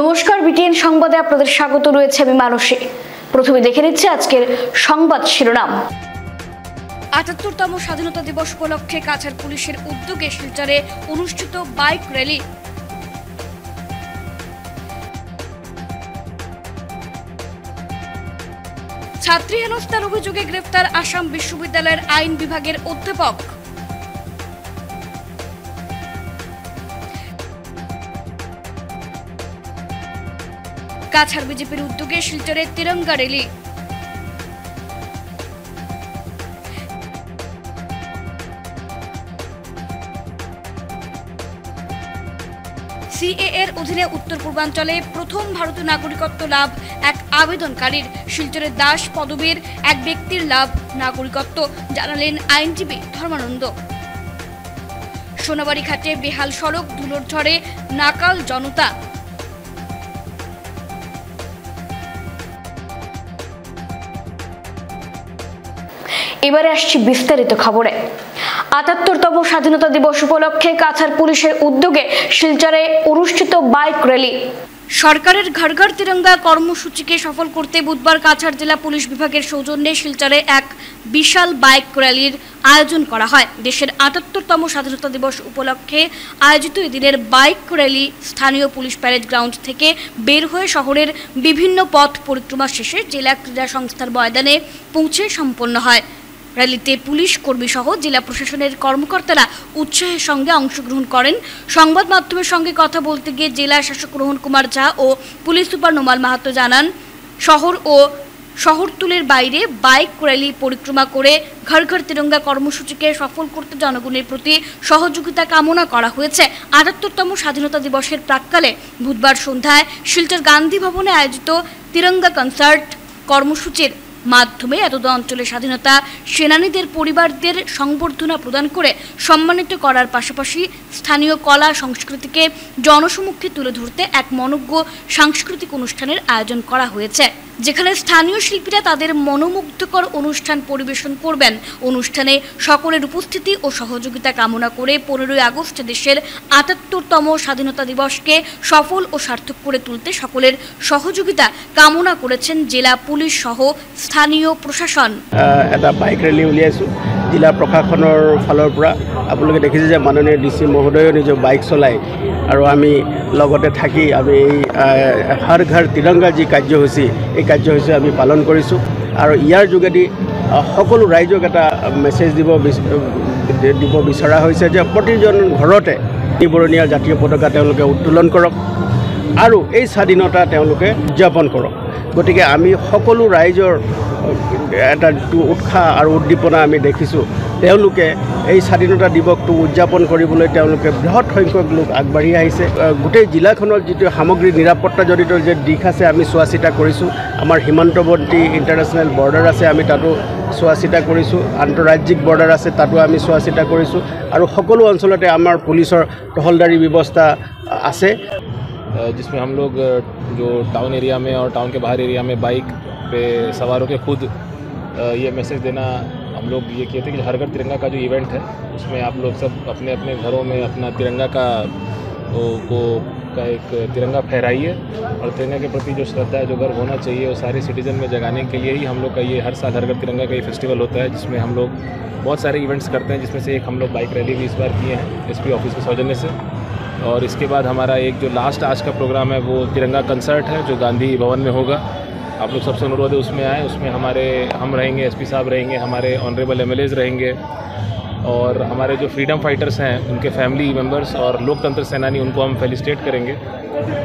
নমস্কার, বিটিএন সংবাদে আপনাদের স্বাগত রয়েছে। আমি মানসী। প্রথমে দেখে নিচ্ছি আজকের সংবাদ শিরোনাম। ৭৮তম স্বাধীনতা দিবস উপলক্ষে কাছাড় পুলিশের উদ্যোগে শিলচরে অনুষ্ঠিত বাইক র্যালি। ছাত্রী হেনস্থার অভিযোগে গ্রেফতার আসাম বিশ্ববিদ্যালয়ের আইন বিভাগের অধ্যাপক। কাছাড় বিজেপির উদ্যোগে শিলচরে তিরঙ্গা র্যালি। সিএ এর অধীনে উত্তর পূর্বাঞ্চলে প্রথম ভারতীয় নাগরিকত্ব লাভ এক আবেদনকারীর। শিলচরের দাস পদবীর এক ব্যক্তির লাভ নাগরিকত্ব, জানালেন আইনজীবী ধর্মানন্দ। সোনাবাড়ি ঘাটে বেহাল সড়ক, ধুলোর ঝড়ে নাকাল জনতা। এবারে আসছি বিস্তারিত খবরে। ৭৮তম স্বাধীনতা দিবস উপলক্ষে কাছাড় পুলিশের উদ্যোগে শিলচরে অনুষ্ঠিত বাইক র্যালি। সরকারের ঘর ঘর তিরঙ্গা কর্মসূচিকে সফল করতে বুধবার কাছাড় জেলা পুলিশ বিভাগের সৌজন্যে শিলচরে এক বিশাল বাইক র্যালির আয়োজন করা হয়। দেশের ৭৮তম স্বাধীনতা দিবস উপলক্ষে আয়োজিত এদিনের বাইক র্যালি স্থানীয় পুলিশ প্যারেড গ্রাউন্ড থেকে বের হয়ে শহরের বিভিন্ন পথ পরিক্রমা শেষে জেলা ক্রীড়া সংস্থার ময়দানে পৌঁছে সম্পন্ন হয়। র্যালিতে পুলিশ কর্মী সহ জেলা প্রশাসনের কর্মকর্তারা উৎসাহের সঙ্গে অংশগ্রহণ করেন। সংবাদ মাধ্যমের সঙ্গে কথা বলতে গিয়ে জেলা শাসক রোহন কুমার ঝা ও পুলিশ সুপার নোমাল মাহাতো জানান, শহর ও শহরতলির বাইরে বাইক র্যালি পরিক্রমা করে ঘর ঘর তিরঙ্গা কর্মসূচিকে সফল করতে জনগণের প্রতি সহযোগিতা কামনা করা হয়েছে। ৭৮তম স্বাধীনতা দিবসের প্রাক্কালে বুধবার সন্ধ্যায় শিলচর গান্ধী ভবনে আয়োজিত তিরঙ্গা কনসার্ট কর্মসূচির মাধ্যমে এতদ অঞ্চলের স্বাধীনতা সেনানীদের পরিবারদের সংবর্ধনা প্রদান করে সম্মানিত করার পাশাপাশি স্থানীয় কলা সংস্কৃতিকে জনসমক্ষে তুলে ধরতে এক মনোজ্ঞ সাংস্কৃতিক অনুষ্ঠানের আয়োজন করা হয়েছে, যেখানে স্থানীয় শিল্পীরা তাদের মনোমুগ্ধকর অনুষ্ঠান পরিবেশন করবেন। অনুষ্ঠানে সকলের উপস্থিতি ও সহযোগিতা কামনা করে 15ই আগস্ট দেশের ৭৮তম স্বাধীনতা দিবসকে সফল ও সার্থক করে তুলতে সকলের সহযোগিতা কামনা করেছেন জেলা পুলিশ সহ স্থানীয় প্রশাসন। এটা বাইক ৰ্যালি উলিয়াইছোঁ জিলা প্ৰশাসনৰ ফালৰ পৰা। আপোনালোকে দেখিছে যে মাননীয় DC মহোদয়েও নিজৰ বাইক চলায় আৰু আমি লগতে থাকি আমি এই হৰ ঘৰ তিৰংগা যি কাৰ্যসূচী, এই কাৰ্যসূচী আমি পালন কৰিছোঁ আৰু ইয়াৰ যোগেদি সকলো ৰাইজক এটা মেছেজ দিব বিচৰা হৈছে যে প্ৰতিজন ঘৰতে ত্ৰিবৰণীয়া জাতীয় পতাকা তেওঁলোকে উত্তোলন কৰক আৰু এই স্বাধীনতা তেওঁলোকে উদযাপন কৰক। গতিকে আমি সকলো ৰাইজৰ এটা উৎসাহ আৰু উদ্দীপনা আমি দেখিছোঁ। তেওঁলোকে এই স্বাধীনতা দিৱসটো উদযাপন কৰিবলৈ তেওঁলোকে বৃহৎ সংখ্যক লোক আগবাঢ়ি আহিছে। গোটেই জিলাখনৰ যিটো সামগ্ৰী নিৰাপত্তাজনিত যে দিশ আছে আমি চোৱা চিতা কৰিছোঁ। আমাৰ সীমান্তৱৰ্তী ইণ্টাৰনেশ্যনেল বৰ্ডাৰ আছে, আমি তাতো চোৱা চিতা কৰিছোঁ। আন্তঃৰাজ্যিক বৰ্ডাৰ আছে, তাতো আমি চোৱা চিতা কৰিছোঁ আৰু সকলো অঞ্চলতে আমাৰ পুলিচৰ টহলদাৰী ব্যৱস্থা আছে, जिसमें हम लोग जो टाउन एरिया में और टाउन के बाहर एरिया में बाइक पे सवार होकर खुद ये मैसेज देना हम लोग ये किए थे कि हर घर तिरंगा का जो इवेंट है उसमें आप लोग सब अपने अपने घरों में अपना तिरंगा का एक तिरंगा फहराइए और तिरंगा के प्रति जो श्रद्धा है, जो गर्व होना चाहिए, वो सारे सिटीजन में जगाने के लिए ही हम लोग का ये हर साल हर घर तिरंगा का ये फेस्टिवल होता है, जिसमें हम लोग बहुत सारे इवेंट्स करते हैं, जिसमें से एक हम लोग बाइक रैली भी इस बार किए हैं SP ऑफिस के सौजन्य से। और इसके बाद हमारा एक जो लास्ट आज का प्रोग्राम है वो तिरंगा कंसर्ट है जो गांधी भवन में होगा। आप लोग सबसे अनुरोध है उसमें आए। उसमें हम रहेंगे, SP साहब रहेंगे, हमारे ऑनरेबल MLAs रहेंगे और हमारे जो फ्रीडम फाइटर्स हैं उनके फैमिली मेम्बर्स और लोकतंत्र सेनानी, उनको हम फेलिसिटेट करेंगे।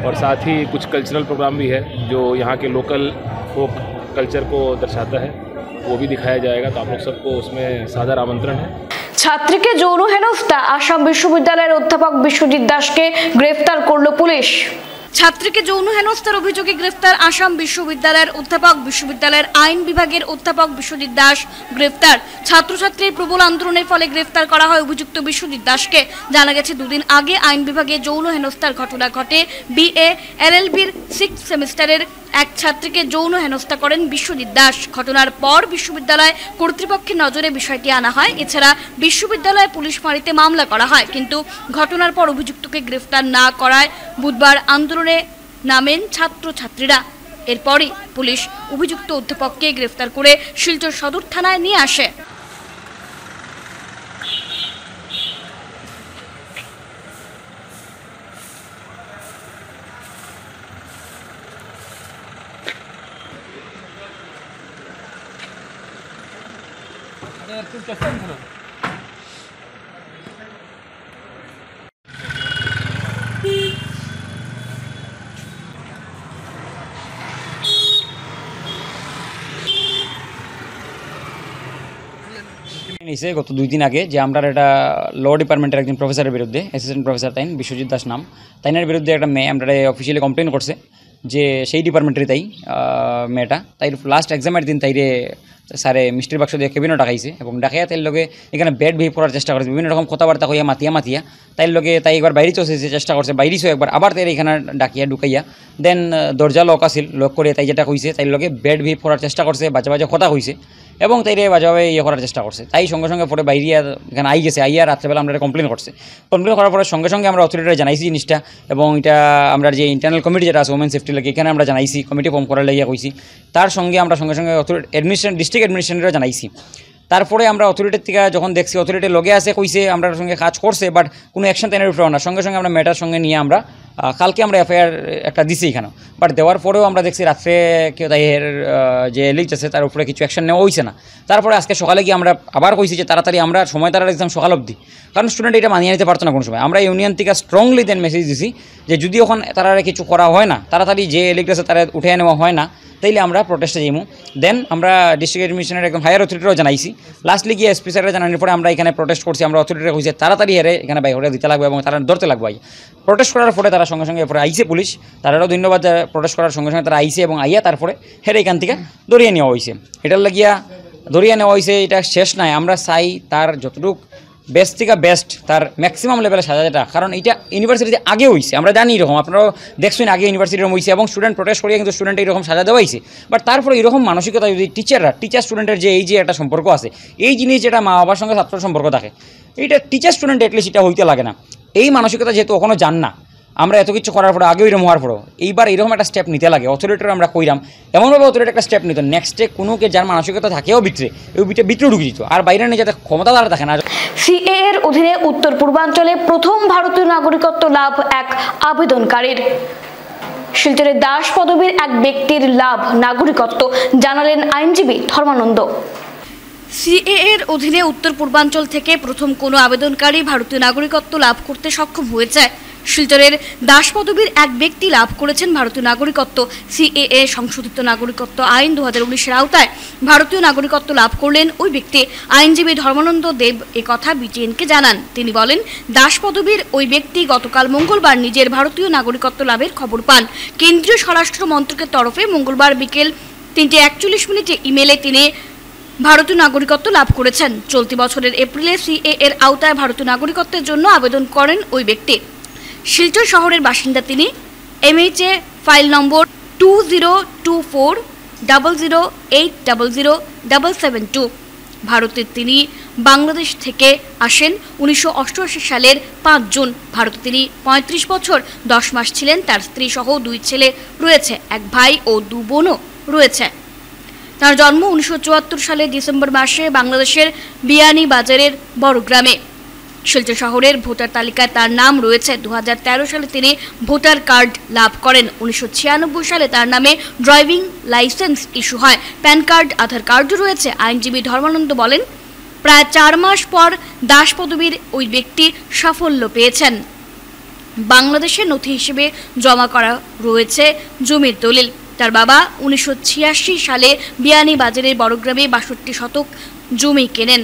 और साथ ही कुछ कल्चरल प्रोग्राम भी है जो यहाँ के लोकल फोक कल्चर को दर्शाता है, वो भी दिखाया जाएगा। तो आप लोग सबको उसमें सादर आमंत्रण है। ছাত্রীকে যৌন হেনস্থা, আসাম বিশ্ববিদ্যালয়ের অধ্যাপক বিশ্বজিৎ দাসকে গ্রেফতার করল পুলিশ। ছাত্রীকে যৌন হেনস্থার অভিযোগে গ্রেফতার আসাম বিশ্ববিদ্যালয়ের অধ্যাপক, বিশ্ববিদ্যালয়ের আইন বিভাগের অধ্যাপক বিশ্বজিৎ দাস গ্রেফতার। ছাত্রছাত্রীর প্রবল আন্দোলনের ফলে গ্রেফতার করা হয় অভিযুক্ত বিশ্বজিৎ দাসকে। জানা গেছে দুদিন আগে আইন বিভাগে যৌন হেনস্থার ঘটনা ঘটে। BA LLBর 6th সেমিস্টারের এক ছাত্রীকে যৌন হেনস্থা করেন বিশ্বজিৎ দাস। ঘটনার পর বিশ্ববিদ্যালয় কর্তৃপক্ষের নজরে বিষয়টি আনা হয়। এছাড়া বিশ্ববিদ্যালয় পুলিশ ফাঁড়িতে মামলা করা হয়, কিন্তু ঘটনার পর অভিযুক্তকে গ্রেফতার না করায় বুধবার আন্দোলনে নামেন ছাত্রছাত্রীরা। এরপরই পুলিশ অভিযুক্ত অধ্যাপককে গ্রেফতার করে শিলচর সদর থানায় নিয়ে আসে। নিছে গত 2 দিন আগে যে আমরা একটা ল ডিপার্টমেন্টের একজন প্রফেসরের বিরুদ্ধে, অ্যাসিস্ট্যান্ট প্রফেসর তাইন বিশ্বজিৎ দাস নাম, তাইনের বিরুদ্ধে একটা মেয়ে আমরা অফিসিয়ালি কমপ্লেন করছে যে সেই ডিপার্টমেন্টেরই তাই মেয়েটা তাই লাস্ট এক্সামের দিন তাইরে স্যারে মিষ্টির বাক্স দিয়ে কেবিনও ডাকাইছে এবং ডাকাইয়া তাইর লগে এখানে ব্যাড বিহেভ করার চেষ্টা করছে, বিভিন্ন রকম কথাবার্তা কইয়া মাতিয়া তাইর লগে তাই একবার বাইরে চলছে চেষ্টা করছে, বাইরেও একবার আবার তাই এখানে ডাকিয়া ঢুকাইয়া দেন দরজা লক আসিল, লক করে তাই যেটা কইছে তাইর লগে ব্যাড বিহেভ করার চেষ্টা করছে, বাজে কথা কইছে এবং তাইরে বাজাবে করার চেষ্টা করছে। তাই সঙ্গে সঙ্গে পরে বাইরে এখানে গেছে, আইয়া রাত্রেবেলা আমরা কমপ্লেন করার পরে সঙ্গে সঙ্গে আমরা অথরিটিরা জানাইছি জিনিসটা এবং এটা আমরা যে ইন্টারনাল কমিটি যেটা আছে ওমেন সেফটি লাগে এখানে আমরা জানাইছি, কমিটি ফর্ম করার লাগিয়া কইছি। তার সঙ্গে আমরা সঙ্গে সঙ্গে ডিস্ট্রিক্ট অ্যাডমিনিস্ট্রেটরও জানাইছি। তারপরে আমরা অথরিটির থেকে যখন দেখছি অথরিটির লগে আছে কইছে আমরা সঙ্গে কাজ করছে, বাট কোনো অ্যাকশন তাইনের উপরে না, সঙ্গে সঙ্গে আমরা ম্যাটার সঙ্গে নিয়ে আমরা কালকে আমরা এফআইআর একটা দিছি এখানে, বাট দেওয়ার পরেও আমরা দেখছি রাত্রে কেউ তাইয়ের যে লিস্ট আছে তার উপরে কিছু অ্যাকশন নেওয়া হয়েছে না। তারপরে আজকে সকালে গিয়ে আমরা আবার কইছি যে তাড়াতাড়ি আমরা সময় তারা একদম সকাল অবধি, কারণ স্টুডেন্ট এটা মানিয়ে নিতে পারতো না কোনো সময়। আমরা ইউনিয়ন থেকে স্ট্রংলি দেন মেসেজ দিছি যে যদি ওখানে তারা কিছু করা হয় না, তাড়াতাড়ি যে লিস্ট আছে তারা উঠে নেওয়া হয় না, তাইলে আমরা প্রোটেস্টে যাইমু। দেন আমরা ডিস্ট্রিক্ট অ্যাডমিনিস্ট্রেটর একদম হায়ার অথরিটিরও জানাইছি, লাস্টলি গিয়ে এসপি স্যারের জানানোর পরে আমরা এখানে প্রোটেস্ট করছি। আমরা অথরিটিরা কইছে তাড়াতাড়ি হেরে এখানে বাইরে দিতে লাগবে এবং তারা ধরতে লাগবে। প্রোটেস্ট করার পরে তারা সঙ্গে সঙ্গে এরপরে আইসে পুলিশ, তারাও ধন্যবাদ, প্রোটেস্ট করার সঙ্গে সঙ্গে তারা আইসে এবং আইয়া তারপরে হেরে এখান থেকে ধরিয়ে নেওয়া হয়েছে। এটার লাগিয়া ধরিয়ে নেওয়া হয়েছে, এটা শেষ নাই। আমরা চাই তার যতটুকু বেস্ট থেকে বেস্ট তার ম্যাক্সিমাম লেভেলে সাজাটা, কারণ এটা ইউনিভার্সিটিতে আগে হয়েছে, আমরা জানি এরকম, আপনারাও দেখছেন আগে ইউনিভার্সিটি এরকম হয়েছে এবং স্টুডেন্ট প্রোটেস্ট করিয়ে কিন্তু স্টুডেন্ট এরকম সাজা দেওয়া হয়েছে। বাট তারপরে এরকম মানসিকতা যদি টিচার স্টুডেন্টের যে এই যে একটা সম্পর্ক আছে, এই জিনিস যেটা মা বাবার সঙ্গে ছাত্র সম্পর্ক থাকে, এইটা টিচার স্টুডেন্ট অ্যাটলিস্ট এটা হইতে লাগে না। এই মানসিকতা যেহেতু ওখানে জান না, আমরা এত কিছু করার পরে আগেও এরকম হওয়ার পরেও এইবার এরকম একটা স্টেপ নিতে লাগে। অথরিটির আমরা কইরাম এমনভাবে অথরিটি একটা স্টেপ নিত, নেক্সটে কোনোকে যার মানসিকতা থাকেও ভিতরে ওই ভিতরে ঢুকে দিত, আর বাইরে নিয়ে যাতে ক্ষমতা তারা থাকে না। সিএএ এর অধীনে উত্তর পূর্বাঞ্চলে প্রথম ভারতীয় নাগরিকত্ব লাভ এক আবেদনকারীর। শিলচরের দাস পদবীর এক ব্যক্তির লাভ নাগরিকত্ব, জানালেন আইনজীবী ধর্মানন্দ। সিএএ এর অধীনে উত্তর পূর্বাঞ্চল থেকে প্রথম কোনো আবেদনকারী ভারতীয় নাগরিকত্ব লাভ করতে সক্ষম হয়েছে। শিলচরের দাস পদবীর এক ব্যক্তি লাভ করেছেন ভারতীয় নাগরিকত্ব। সিএএ সংশোধিত নাগরিকত্ব আইন 2019-এর আওতায় ভারতীয় নাগরিকত্ব লাভ করলেন ওই ব্যক্তি। আইনজীবী ধর্মানন্দ দেব একথা বিটিএনকে জানান। তিনি বলেন, দাস পদবীর ওই ব্যক্তি গতকাল মঙ্গলবার নিজের ভারতীয় নাগরিকত্ব লাভের খবর পান। কেন্দ্রীয় স্বরাষ্ট্র মন্ত্রকের তরফে মঙ্গলবার বিকেল 3:41 ইমেলে তিনি ভারতীয় নাগরিকত্ব লাভ করেছেন। চলতি বছরের এপ্রিলে সিএএ এর আওতায় ভারতীয় নাগরিকত্বের জন্য আবেদন করেন ওই ব্যক্তি। শিলচর শহরের বাসিন্দা তিনি। এমএইচএ ফাইল নম্বর 20208008007772। ভারতের তিনি বাংলাদেশ থেকে আসেন 1988 সালের 5 জুন। ভারতে তিনি 35 বছর 10 মাস ছিলেন। তার স্ত্রী সহ 2 ছেলে রয়েছে, এক ভাই ও 2 বোনও রয়েছে। তার জন্ম 1974 সালের ডিসেম্বর মাসে বাংলাদেশের বিয়ানীবাজারের বড়গ্রামে। শিলচর শহরের ভোটার তালিকায় তার নাম রয়েছে। 2013 সালে তিনি ভোটার কার্ড লাভ করেন। 1996 সালে তার নামে ড্রাইভিং লাইসেন্স ইস্যু হয়। প্যান কার্ড, আধার কার্ডও রয়েছে। আইনজীবী ধর্মানন্দ বলেন, প্রায় 4 মাস পর দাস পদবীর ওই ব্যক্তি সাফল্য পেয়েছেন। বাংলাদেশের নথি হিসেবে জমা করা রয়েছে জমির দলিল। তার বাবা 1986 সালে বিয়ানীবাজারের বড়গ্রামে 62 শতক জমি কেনেন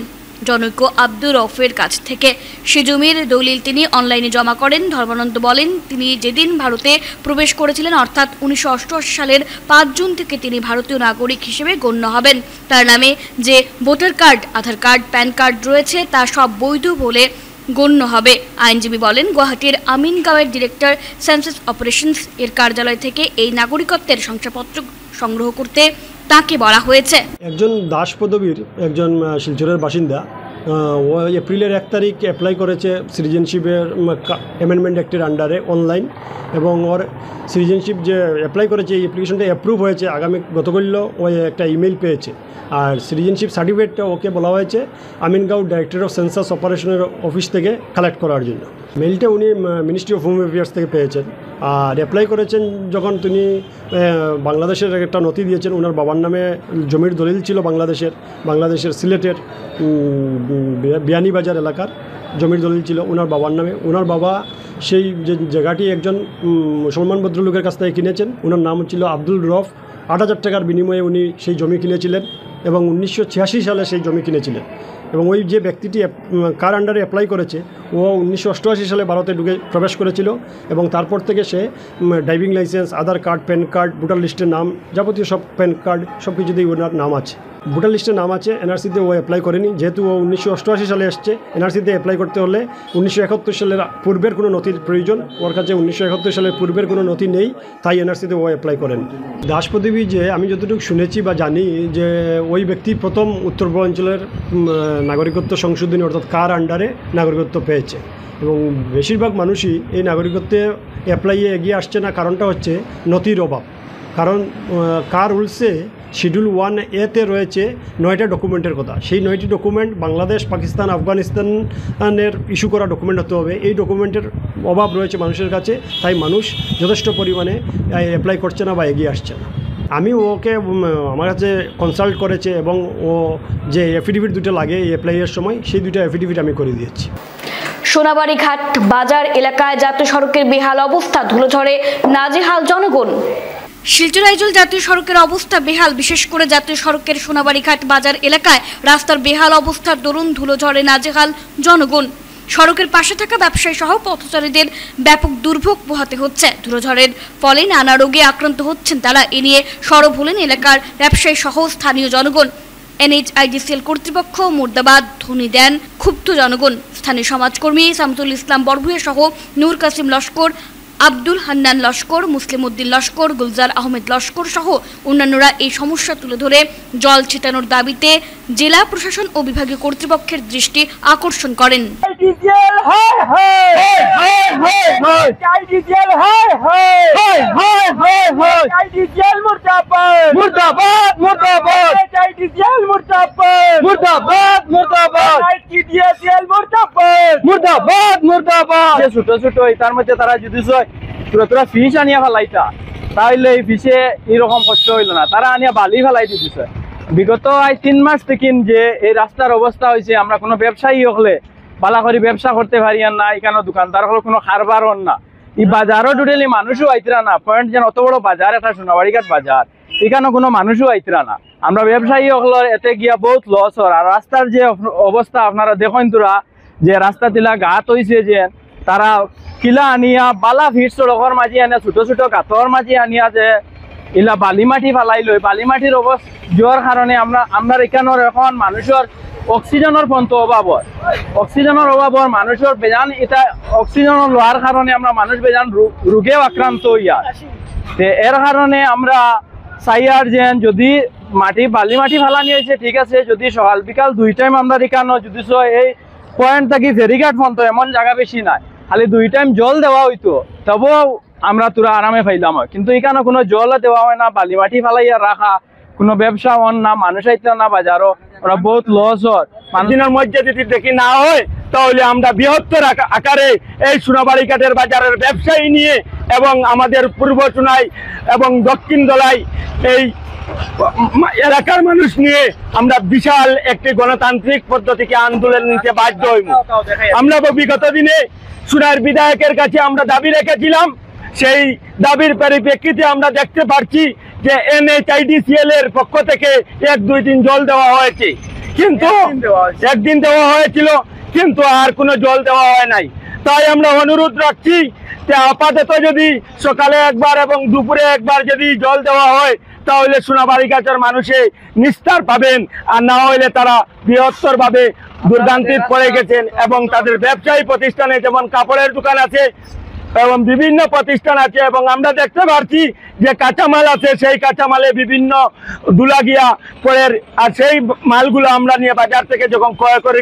জনৈক আব্দুর রফের কাছ থেকে। সে জমির দলিল তিনি অনলাইনে জমা করেন। ধর্মানন্দ বলেন, তিনি যেদিন ভারতে প্রবেশ করেছিলেন অর্থাৎ 1988 সালের 5 জুন থেকে তিনি ভারতীয় নাগরিক হিসেবে গণ্য হবেন। তার নামে যে ভোটার কার্ড, আধার কার্ড, প্যান কার্ড রয়েছে তা সব বৈধ বলে গণ্য হবে। আইনজীবী বলেন, গুয়াহাটির আমিনগাঁওয়ের ডিরেক্টর সেন্সাস অপারেশনস এর কার্যালয় থেকে এই নাগরিকত্বের শংসাপত্র সংগ্রহ করতে তাকে বলা হয়েছে। একজন দাস পদবীর একজন শিলচরের বাসিন্দা ও এপ্রিলের 1 তারিখ অ্যাপ্লাই করেছে সিটিজেনশিপের অ্যামেন্ডমেন্ট অ্যাক্টের আন্ডারে অনলাইন, এবং ওর সিটিজেনশিপ যে অ্যাপ্লাই করেছে এই অ্যাপ্লিকেশনটা অ্যাপ্রুভ হয়েছে। গতকাল ও একটা ইমেল পেয়েছে, আর সিটিজেনশিপ সার্টিফিকেটটা ওকে বলা হয়েছে আমিনগাঁও ডাইরেক্টর অফ সেন্সাস অপারেশনের অফিস থেকে কালেক্ট করার জন্য। মেইলটা উনি মিনিস্ট্রি অফ হোম অ্যাফেয়ার্স থেকে পেয়েছেন, আর অ্যাপ্লাই করেছেন যখন তিনি বাংলাদেশের একটা নথি দিয়েছেন। ওনার বাবার নামে জমির দলিল ছিল বাংলাদেশের সিলেটের বিয়ানীবাজার এলাকার জমির দলিল ছিল ওনার বাবার নামে। ওনার বাবা সেই যে জায়গাটি একজন মুসলমান ভদ্রলোকের কাছ থেকে কিনেছেন। ওনার নাম ছিল আব্দুল রফ। 8,000 টাকার বিনিময়ে উনি সেই জমি কিনেছিলেন এবং 1986 সালে সেই জমি কিনেছিলেন। এবং ওই যে ব্যক্তিটি কার আন্ডারে অ্যাপ্লাই করেছে ও 1988 সালে ভারতে প্রবেশ করেছিল, এবং তারপর থেকে সে ড্রাইভিং লাইসেন্স, আধার কার্ড, প্যান কার্ড, ভোটার লিস্টের নাম, যাবতীয় সব প্যান কার্ড সব কিছুতেই ওনার নাম আছে। ভোটার লিস্টের নাম আছে, এনআরসিতে ও অ্যাপ্লাই করেনি। যেহেতু ও 1988 সালে এসছে, এনআরসিতে অ্যাপ্লাই করতে হলে 1971 সালের পূর্বের কোনো নথির প্রয়োজন। ওর কাছে 1971 সালের পূর্বের কোনো নথি নেই, তাই এনআরসিতে ও অ্যাপ্লাই করেন। দাস প্রদীপী যে আমি যতটুকু শুনেছি বা জানি যে ওই ব্যক্তি প্রথম উত্তর পূর্বাঞ্চলের নাগরিকত্ব সংশোধনী অর্থাৎ কার আন্ডারে নাগরিকত্ব পেয়েছে, এবং বেশিরভাগ মানুষই এই নাগরিকত্বে অ্যাপ্লাইয়ে এগিয়ে আসছে না। কারণটা হচ্ছে নথির অভাব। কারণ কার রুলসে শিডিউল 1A-তে রয়েছে 9টা ডকুমেন্টের কথা। সেই 9টি ডকুমেন্ট বাংলাদেশ, পাকিস্তান, আফগানিস্তানের ইস্যু করা ডকুমেন্ট হতে হবে। এই ডকুমেন্টের অভাব রয়েছে মানুষের কাছে, তাই মানুষ যথেষ্ট পরিমাণে অ্যাপ্লাই করছে না বা এগিয়ে আসছে না। আমি ওকে আমার কাছে কনসাল্ট করেছে, এবং ও যে অ্যাফিডেভিট দুটো লাগে এই অ্যাপ্লাইয়ের সময়, সেই দুটো অ্যাফিডেভিট আমি করে দিয়েছি। সোনাবাড়িঘাট বাজার এলাকায় জাতীয় সড়কের বেহাল অবস্থা, ধুলোঝড়ে নাজেহাল জনগণ। শিলচর আইজল জাতীয় সড়কের অবস্থা বেহাল। বিশেষ করে জাতীয় সড়কের সোনাবাড়িঘাট বাজার এলাকায় রাস্তার বেহাল অবস্থার দরুন ধুলোঝড়ে নাজেহাল জনগণ। সড়কের পাশে থাকা ব্যবসায়ী সহ পথচারীদের ব্যাপক দুর্ভোগ পোহাতে হচ্ছে। ধুলোঝড়ের ফলে নানা রোগে আক্রান্ত হচ্ছেন তারা। এ নিয়ে সরব হলেন এলাকার ব্যবসায়ী সহ স্থানীয় জনগণ। NHIDCL কর্তৃপক্ষ মুর্দাবাদ ধ্বনি দেন ক্ষুব্ধ জনগণ। স্থানীয় সমাজকর্মী শামসুল ইসলাম বরভুয়া সহ নূর কাসিম লস্কর, আব্দুল হান্নান লস্কর, মুসলিম উদ্দিন লস্কর, গুলজার আহমেদ লস্কর সহ অন্যান্যরা এই সমস্যা তুলে ধরে জল ছিটানোর দাবিতে জেলা প্রশাসন ও বিভাগীয় কর্তৃপক্ষের দৃষ্টি আকর্ষণ করেন। ছোট ছোট তার মধ্যে তারা যদি তোরা ফিস আনিয়া ফেলাইতা তাহলে এই ফিসে এরকম কষ্ট হইল না, তারা আনিয়া বালি ফেলাই দিতেছে। বিগত 3 মাস থেকে যে এই রাস্তার অবস্থা হয়েছে, আমরা কোনো ব্যবসায়ী হলে বালা করে ব্যবসা করতে পারি না, এখানে দোকানদার হলে কোনো খারবার হন না। এই বাজারও টোটালি মানুষও আইতরা না। পয়েন্ট যেন অত বড় বাজার, একটা সোনাবাড়িঘাট বাজার, এখানে কোনো মানুষও আইতরা না। আমরা ব্যবসায়ী হলের এতে গিয়া বহুত লস হয়। আর রাস্তার যে অবস্থা আপনারা দেখেন, তোরা যে রাস্তা তিলা গাত হয়েছে, যে তারা কিলা আনিয়া বালা ভিড় সড়কর মাঝে আনিয়া ছোট ছোট গাতর মাঝে আনিয়া যে ইলা বালি মাটি ফালাই লই। বালি মাটির অবস্থা যাওয়ার কারণে আমরা এখানের এখন মানুষের অক্সিজেনের পর্যন্ত অভাব হয়। অক্সিজেনের অভাব হয় মানুষের বেজান, এটা অক্সিজেন লোয়ার কারণে আমরা মানুষ বেজান রোগেও আক্রান্ত হইয়া। এর কারণে আমরা চাই আর যে যদি বালি মাটি ফালানি হয়েছে ঠিক আছে, যদি সকাল বিকাল 2 টাইম আমরা এখানে যদি এই পয়েন্ট থাকি ফেরিঘাট পর্যন্ত এমন জায়গা বেশি নাই, খালি 2 টাইম জল দেওয়া হইতো তবুও আমরা তোরা আরামে পাইলাম হয়। কিন্তু এখানে কোনো জল দেওয়া হয় না, বালি মাটি ফালাইয়া রাখা, কোনো ব্যবসা হন না, মানুষ আইতে না বাজারও, ওরা বহুত লস হয়। দিনের মধ্যে যদি দেখি না হয় তাহলে আমরা বৃহত্তর আকারে এই সোনাবাড়িঘাটের বাজারের ব্যবসায়ী নিয়ে এবং আমাদের পূর্ব চুনাই এবং দক্ষিণ দলাই এই এলাকার মানুষ নিয়ে আমরা বিশাল একটি গণতান্ত্রিক পদ্ধতিকে আন্দোলন নিতে বাধ্য হইব। আমরা বিগত দিনে সুনার বিধায়কের কাছে আমরা দাবি রেখেছিলাম, সেই দাবির পরিপ্রেক্ষিতে আমরা দেখতে পাচ্ছি যে NHIDCL এর পক্ষ থেকে 1-2 দিন জল দেওয়া হয়েছে, কিন্তু একদিন দেওয়া হয়েছিল, কিন্তু আর কোনো জল দেওয়া হয় নাই। তাই আমরা অনুরোধ রাখছি যে আপাতত যদি সকালে একবার এবং দুপুরে একবার যদি জল দেওয়া হয় তাহলে সোনাবাড়িঘাটের মানুষে নিস্তার পাবেন, আর না হলে তারা বৃহত্তরভাবে দুর্দান্তিত পড়ে গেছেন। এবং তাদের ব্যবসায়ী প্রতিষ্ঠানে যেমন কাপড়ের দোকান আছে, এবং বিভিন্ন প্রতিষ্ঠান আছে এবং আমরা দেখতে পাচ্ছি যে কাঁচামাল আছে, সেই কাঁচামালে বিভিন্ন দুলাগিয়া পরের, আর সেই মালগুলো আমরা নিয়ে বাজার থেকে যখন ক্রয় করে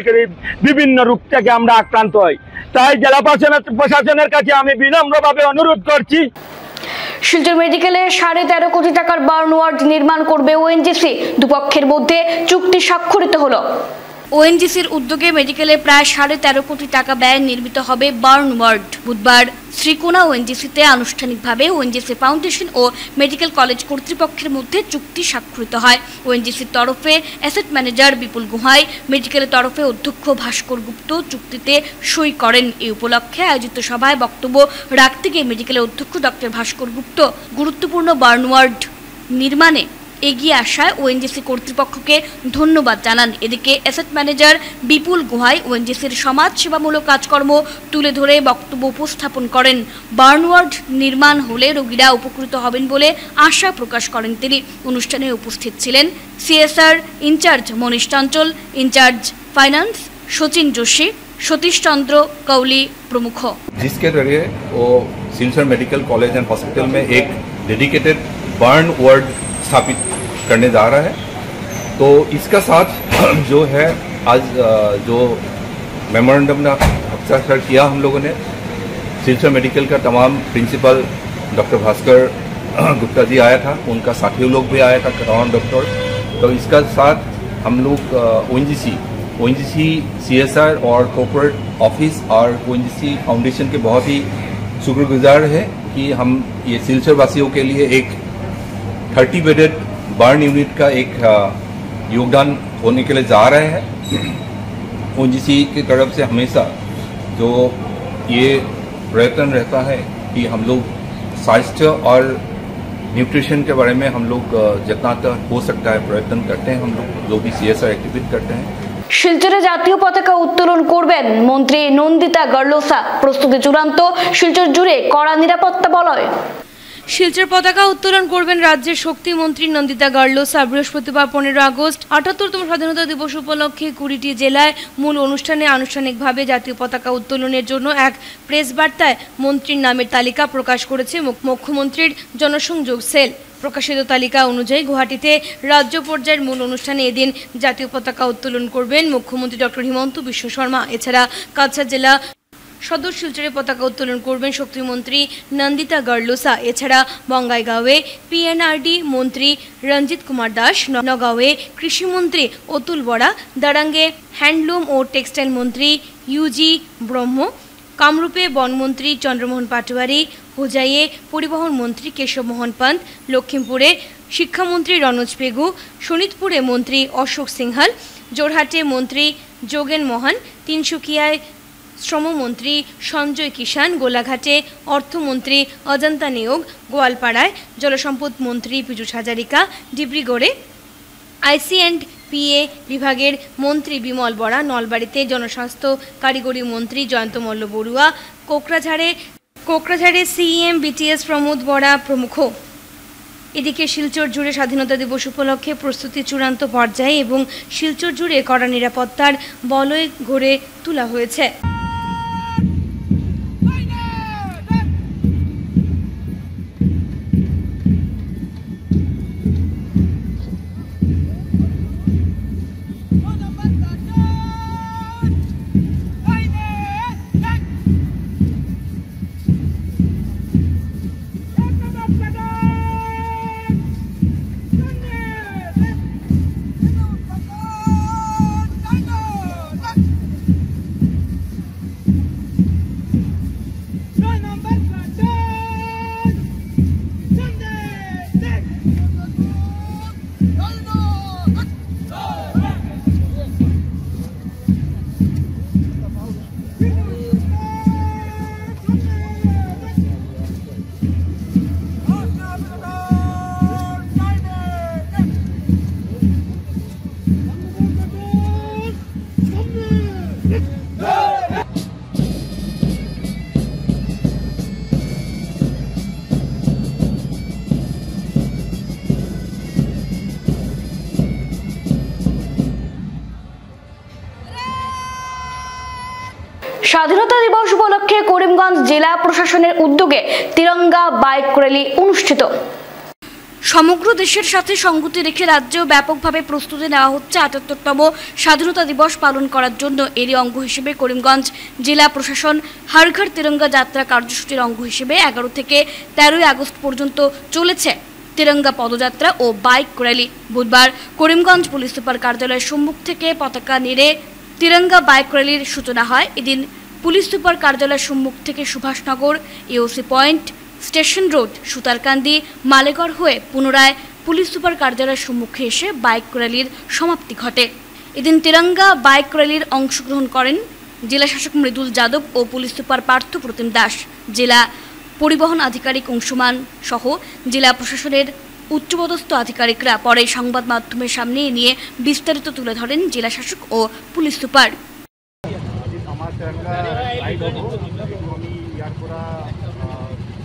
বিভিন্ন রোগ থেকে আমরা আক্রান্ত হই। তাই জেলা প্রশাসনের কাছে আমি বিনম্রভাবে অনুরোধ করছি। শিলচর মেডিকেলে 13.5 কোটি টাকার বার্ন ওয়ার্ড নির্মাণ করবে ওএনজিসি। দুপক্ষের মধ্যে চুক্তি স্বাক্ষরিত হলো। ওএনজিসির উদ্যোগে মেডিকেলে প্রায় 13.5 কোটি টাকা ব্যয়ে নির্মিত হবে বার্ন ওয়ার্ড। বুধবার শ্রীকোনা ওএনজিসিতে আনুষ্ঠানিকভাবে ওএনজিসি ফাউন্ডেশন ও মেডিকেল কলেজ কর্তৃপক্ষের মধ্যে চুক্তি স্বাক্ষরিত হয়। ওএনজিসির তরফে অ্যাসেট ম্যানেজার বিপুল গুহাই, মেডিকেলের তরফে অধ্যক্ষ ভাস্কর গুপ্ত চুক্তিতে সই করেন। এই উপলক্ষে আয়োজিত সভায় বক্তব্য রাখতে গিয়ে মেডিকেলের অধ্যক্ষ ডক্টর ভাস্কর গুপ্ত গুরুত্বপূর্ণ বার্ন ওয়ার্ড নির্মাণে এগিয়ে আসায় ওএনজিসি কর্তৃপক্ষকে ধন্যবাদ জানান। এদিকে অ্যাসেট ম্যানেজার বিপুল গুহাই ওএনজিসির সমাজ সেবামূলক কাজকর্ম তুলে ধরে বক্তব্য উপস্থাপন করেন। বার্ন ওয়ার্ড নির্মাণ হলে রোগীরা উপকৃত হবেন বলে আশা প্রকাশ করেন তিনি। অনুষ্ঠানে উপস্থিত ছিলেন সিএসআর ইনচার্জ মনীষ চঞ্চল, ইনচার্জ ফাইন্যান্স সচিন जोशी, सतीश चंद्र कौली प्रमुख। जिसके जरिए वो Silchar medical college and hospital में एक डेडिकेटेड बर्न वार्ड स्थापित करने जा रहा है। तो इसका साथ जो है आज जो मेमोरेंडम में हस्ताक्षर किया हम लोगों ने, सिलचर मेडिकल का तमाम प्रिंसिपल डॉक्टर भास्कर गुप्ता जी आया था, उनका साथियों लोग भी आया था, तमाम डॉक्टर। तो इसका साथ हम लोग ओएनजीसी सीएसआर और कॉर्पोरेट ऑफिस और ओएनजीसी फाउंडेशन के बहुत ही शुक्रगुजार है कि हम ये सिलचर वासियों के लिए एक 30 बेडेड बर्न यूनिट का एक योगदान होने के लिए जा रहे हैं। ओएनजीसी की तरफ से हमेशा जो ये प्रयत्न रहता है कि हम लोग स्वास्थ्य और न्यूट्रिशन के बारे में हम लोग जितना तक हो सकता है प्रयत्न करते हैं। हम लोग जो भी सीएसआर एक्टिविटी करते हैं। শিলচরে জাতীয় পতাকা উত্তোলন করবেন মন্ত্রী নন্দিতা গার্লোসা। প্রস্তুতি চূড়ান্ত, শিলচর জুড়ে কড়া নিরাপত্তা বলয়। শিলচর পতাকা উত্তোলন করবেন রাজ্যের শক্তি মন্ত্রী নন্দিতা গার্লোসা। বৃহস্পতিবার 15 আগস্ট 78তম স্বাধীনতা দিবস উপলক্ষে 20টি জেলায় মূল অনুষ্ঠানে আনুষ্ঠানিকভাবে জাতীয় পতাকা উত্তোলনের জন্য এক প্রেস বার্তায় মন্ত্রীর নামের তালিকা প্রকাশ করেছে মুখ্যমন্ত্রীর জনসংযোগ সেল। প্রকাশিত তালিকা অনুযায়ী গুয়াহাটিতে রাজ্য পর্যায়ের মূল অনুষ্ঠানে এদিন জাতীয় পতাকা উত্তোলন করবেন মুখ্যমন্ত্রী ডক্টর হিমন্ত বিশ্ব শর্মা। এছাড়া কাছাড় জেলা সদর শিলচরে পতাকা উত্তোলন করবেন শক্তিমন্ত্রী নন্দিতা গার্লোসা। এছাড়া বঙ্গাইগাঁওয়ে পিএনআরডি মন্ত্রী রঞ্জিত কুমার দাস, নগাঁওয়ে কৃষিমন্ত্রী অতুল বরা, দারাঙ্গে হ্যান্ডলুম ও টেক্সটাইল মন্ত্রী ইউজি ব্রহ্ম, কামরূপে বনমন্ত্রী চন্দ্রমোহন পাটোয়ারি, হোজাইয়ে পরিবহন মন্ত্রী কেশব মোহন পন্ত, লক্ষ্মীমপুরে শিক্ষামন্ত্রী রনোজ পেগু, শোনিতপুরে মন্ত্রী অশোক সিংহাল, জোরহাটে মন্ত্রী যোগেন মোহন, তিনসুকিয়ায় শ্রমমন্ত্রী সঞ্জয় কিষান, গোলাঘাটে অর্থমন্ত্রী অজন্তা নিয়োগ, গোয়ালপাড়ায় জলসম্পদ মন্ত্রী পীযূষ হাজারিকা, ডিব্রুগড়ে IC&PA বিভাগের মন্ত্রী বিমল বরা, নলবাড়িতে জনস্বাস্থ্য কারিগরি মন্ত্রী জয়ন্ত মল্ল বড়ুয়া, কোকরাঝাড়ে CEM BTS প্রমোদ বরা প্রমুখ। এদিকে শিলচর জুড়ে স্বাধীনতা দিবস উপলক্ষে প্রস্তুতি চূড়ান্ত পর্যায়ে এবং শিলচর জুড়ে কড়া নিরাপত্তার বলয় গড়ে তোলা হয়েছে। স্বাধীনতা দিবস উপলক্ষে করিমগঞ্জ জেলা প্রশাসনের উদ্যোগে তিরঙ্গা বাইক র্যালি অনুষ্ঠিত। সমগ্র দেশের সাথে সংগতি রেখে রাজ্যেও ব্যাপকভাবে প্রস্তুতি নেওয়া হচ্ছে ৭৮তম স্বাধীনতা দিবস পালন করার জন্য। এরই অঙ্গ হিসেবে করিমগঞ্জ জেলা প্রশাসন হর ঘর তিরঙ্গা যাত্রা কার্যসূচির অঙ্গ হিসেবে ১১ থেকে ১৩ আগস্ট পর্যন্ত চলেছে তিরঙ্গা পদযাত্রা ও বাইক র্যালি। বুধবার করিমগঞ্জ পুলিশ সুপার কার্যালয়ের সম্মুখ থেকে পতাকা নেড়ে তিরঙ্গা বাইক র্যালির সূচনা হয়। এদিন পুলিশ সুপার কার্যালয়ের সম্মুখ থেকে Subhashnagar, EOC point, station road, Sutarkandi, Malegarh হয়ে পুনরায় পুলিশ সুপার কার্যালয়ের সম্মুখে এসে বাইক র্যালির সমাপ্তি ঘটে। এদিন তিরঙ্গা বাইক র্যালির অংশগ্রহণ করেন জেলা শাসক মৃদুল যাদব ও পুলিশ সুপার পার্থ প্রতিম দাস, জেলা পরিবহন আধিকারিক অংশুমান সহ জেলা প্রশাসনের উচ্চপদস্থ আধিকারিকরা। পরে সংবাদ মাধ্যমের সামনে এ নিয়ে বিস্তারিত তুলে ধরেন জেলা শাসক ও পুলিশ সুপার।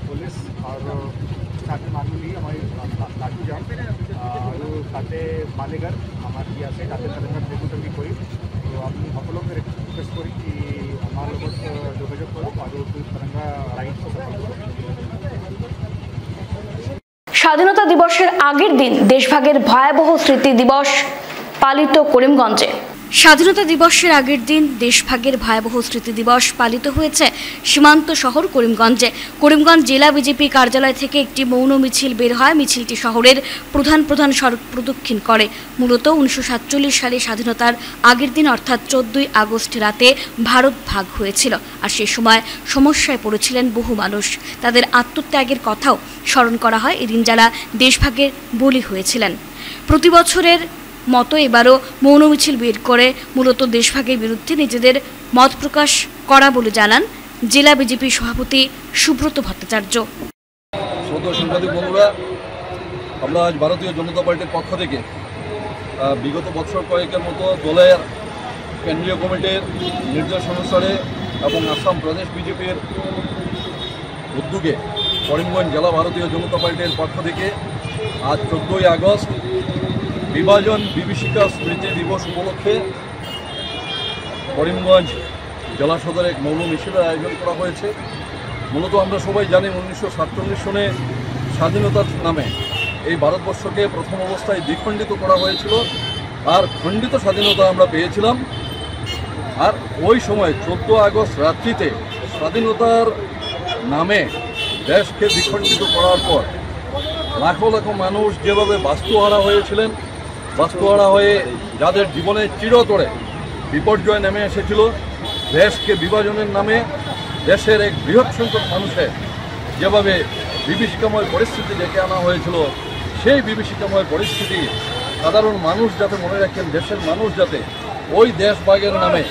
पुलिस और साथ मामूली हमारी लाठी जाम और ताते मालेगार हमारे আছে তাতে তাদের রেগুলারলি করি। তো আমি সকলকে রিকোয়েস্ট করি কি আমার লগত যোগাযোগ করুক আর তিরঙ্গা রাইড স্বাধীনতা দিবসের আগের দিন দেশভাগের ভয়াবহ স্মৃতি দিবস পালিত করিমগঞ্জে। স্বাধীনতা দিবসের আগের দিন দেশভাগের ভয়াবহ স্মৃতি দিবস পালিত হয়েছে সীমান্ত শহর করিমগঞ্জে। করিমগঞ্জ জেলা বিজেপি কার্যালয় থেকে একটি মৌন মিছিল বের হয়। মিছিলটি শহরের প্রধান প্রধান সড়ক প্রদক্ষিণ করে। মূলত ১৯৪৭ সালে স্বাধীনতার আগের দিন অর্থাৎ ১৪ই আগস্ট রাতে ভারত ভাগ হয়েছিল। আর সেই সময় সমস্যায় পড়েছিলেন বহু মানুষ। তাদের আত্মত্যাগের কথাও স্মরণ করা হয় এদিন, যারা দেশভাগের বলি হয়েছিলেন। প্রতি বছরের মতো এবারও মৌন মিছিল বের করে মূলত দেশভাগের বিরুদ্ধে নিজেদের মত প্রকাশ করা বলে জানান জেলা বিজেপি সভাপতি সুব্রত ভট্টাচার্য। সাংবাদিক বন্ধুরা, আমরা আজ ভারতীয় জনতা পার্টির পক্ষ থেকে বিগত বছর কয়েকের মতো দলের কেন্দ্রীয় কমিটির নির্দেশ অনুসারে এবং আসাম প্রদেশ বিজেপির উদ্যোগে করিমগঞ্জ জেলা ভারতীয় জনতা পার্টির পক্ষ থেকে আজ ১৪ই আগস্ট বিভাজন বিভীষিকা স্মৃতি দিবস উপলক্ষে করিমগঞ্জ জেলা সদরে এক মৌন মিছিলের আয়োজন করা হয়েছে। মূলত আমরা সবাই জানি ১৯৪৭ সনে স্বাধীনতার নামে এই ভারতবর্ষকে প্রথম অবস্থায় দ্বিখণ্ডিত করা হয়েছিল, আর খণ্ডিত স্বাধীনতা আমরা পেয়েছিলাম। আর ওই সময় ১৪ আগস্ট রাত্রিতে স্বাধীনতার নামে দেশকে দ্বিখণ্ডিত করার পর লাখো লাখো মানুষ যেভাবে বাস্তুহারা হয়েছিলেন, বাস্তুহারা হয়ে যাদের জীবনে চিরতরে বিপর্যয় নেমে এসেছিল, দেশকে বিভাজনের নামে দেশের এক বৃহৎ সংখ্যক মানুষের যেভাবে বিভীষিকাময় পরিস্থিতি ডেকে আনা হয়েছিল, সেই বিভীষিকাময় পরিস্থিতি সাধারণ মানুষ যাতে মনে রাখেন, দেশের মানুষ যাতে ওই দেশভাগের নামে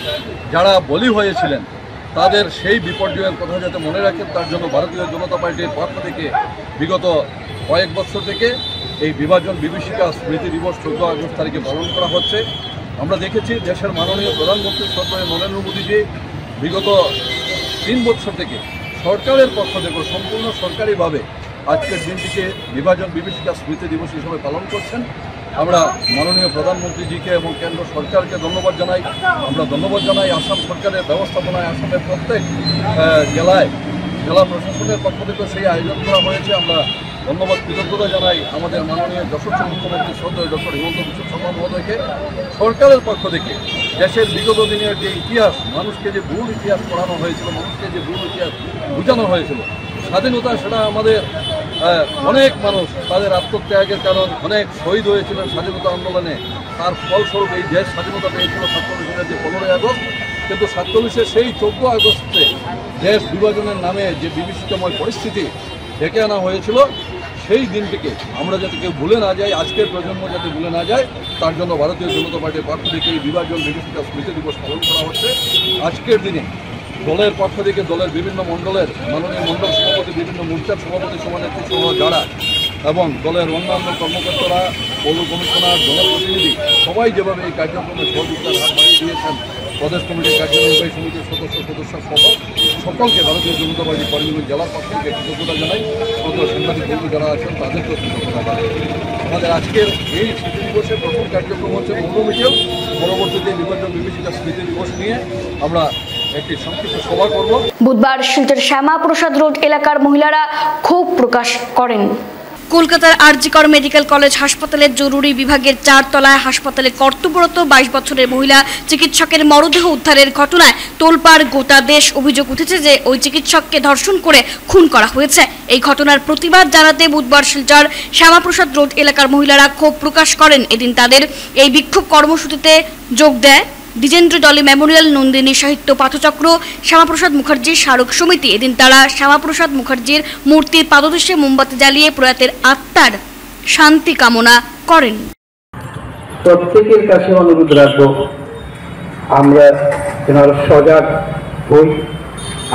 যারা বলি হয়েছিলেন তাদের সেই বিপর্যয়ের কথা যাতে মনে রাখেন, তার জন্য ভারতীয় জনতা পার্টির পক্ষ থেকে বিগত কয়েক বছর থেকে এই বিভাজন বিভীষিকা স্মৃতি দিবস ১৪ আগস্ট তারিখে পালন করা হচ্ছে। আমরা দেখেছি দেশের মাননীয় প্রধানমন্ত্রী শ্রদ্ধেয় নরেন্দ্র মোদীজি বিগত ৩ বছর থেকে সরকারের পক্ষ থেকে সম্পূর্ণ সরকারিভাবে আজকের দিনটিকে বিভাজন বিভীষিকা স্মৃতি দিবস হিসেবে পালন করছেন। আমরা মাননীয় প্রধানমন্ত্রীজিকে এবং কেন্দ্র সরকারকে ধন্যবাদ জানাই। আমরা ধন্যবাদ জানাই আসাম সরকারের ব্যবস্থাপনায়, আসামের প্রত্যেক জেলায় জেলা প্রশাসনের পক্ষ থেকে সেই আয়োজন করা হয়েছে। আমরা ধন্যবাদ কৃতজ্ঞতা জানাই আমাদের মাননীয় যশস্বী মুখ্যমন্ত্রী শ্রদ্ধেয় ডক্টর হিমন্ত বিশ্ব শর্মা মহোদয়কে। সরকারের পক্ষ থেকে দেশের বিগত দিনের যে ইতিহাস, মানুষকে যে ভুল ইতিহাস পড়ানো হয়েছিল, মানুষকে যে ভুল ইতিহাস বোঝানো হয়েছিল, স্বাধীনতা সেটা আমাদের অনেক মানুষ তাদের আত্মত্যাগের কারণ অনেক শহীদ হয়েছিলেন স্বাধীনতা আন্দোলনে। তার ফলস্বরূপ এই দেশ স্বাধীনতা পেয়েছিল ৪৭ যে ১৫ই আগস্ট। কিন্তু ৪৭ সেই ১৪ আগস্টে দেশ বিভাজনের নামে যে বিভীষিকাময় পরিস্থিতি ডেকে আনা হয়েছিল, সেই দিনটিকে আমরা যাতে কেউ ভুলে না যাই, আজকের প্রজন্ম যাতে ভুলে না যায়, তার জন্য ভারতীয় জনতা পার্টির পক্ষ থেকে এই বিভাজন বিভীষিকা স্মৃতি দিবস পালন করা হচ্ছে। আজকের দিনে দলের পক্ষ থেকে দলের বিভিন্ন মণ্ডলের মাননীয় মণ্ডল সভাপতি, বিভিন্ন মোর্চার সভাপতি, সভানেত্রী সহ যারা এবং দলের অন্যান্য কর্মকর্তারা, পৌর কমিশনার, জনপ্রতিনিধি সবাই যেভাবে এই কার্যক্রমে সহযোগিতার হাত বাড়িয়ে দিয়েছেন, প্রদেশ কমিটির কার্যনির্বাহী সমিতির সদস্য সহ সকলকে ভারতীয় জনতা পার্টি করিমগঞ্জ জেলার পক্ষ থেকে কৃতজ্ঞতা জানাই। সকল সাংবাদিক বন্ধু যারা আছেন তাদেরকেও কৃতজ্ঞতা জানাই। আমাদের আজকের এই স্মৃতি দিবসের প্রথম কার্যক্রম হচ্ছে মৌন মিছিল, পরবর্তীতে বিভাজন বিভীষিকা স্মৃতি দিবস নিয়ে আমরা একটি সংক্ষিপ্ত সভা করব। বুধবার শিলচর শ্যামাপ্রসাদ রোড এলাকার মহিলারা ক্ষোভ প্রকাশ করেন। কলকাতার আরজিকর মেডিকেল কলেজ হাসপাতালের জরুরি বিভাগের 4 তলায় হাসপাতালে কর্তব্যরত 22 বছরের মহিলা চিকিৎসকের মরদেহ উদ্ধারের ঘটনায় তোলপাড় গোটা দেশ। অভিযোগ উঠেছে যে ওই চিকিৎসককে ধর্ষণ করে খুন করা হয়েছে। এই ঘটনার প্রতিবাদ জানাতে বুধবার শিলচর শ্যামাপ্রসাদ রোড এলাকার মহিলারা ক্ষোভ প্রকাশ করেন। এদিন তাদের এই বিক্ষোভ কর্মসূচিতে যোগ দেয় দ্বিজেন্দ্র ডলি মেমোরিয়াল, নন্দিনী সাহিত্য পাঠচক্র, শ্যামাপ্রসাদ মুখার্জি স্মারক সমিতি। এদিন তারা শ্যামাপ্রসাদ মুখার্জির মূর্তির পাদদেশে মোমবাতি জ্বালিয়ে প্রয়াতের আত্মার শান্তি কামনা করেন। প্রত্যেকের কাছে অনুরোধ রাখবো, আমরা যেন আরো সজাগ হই,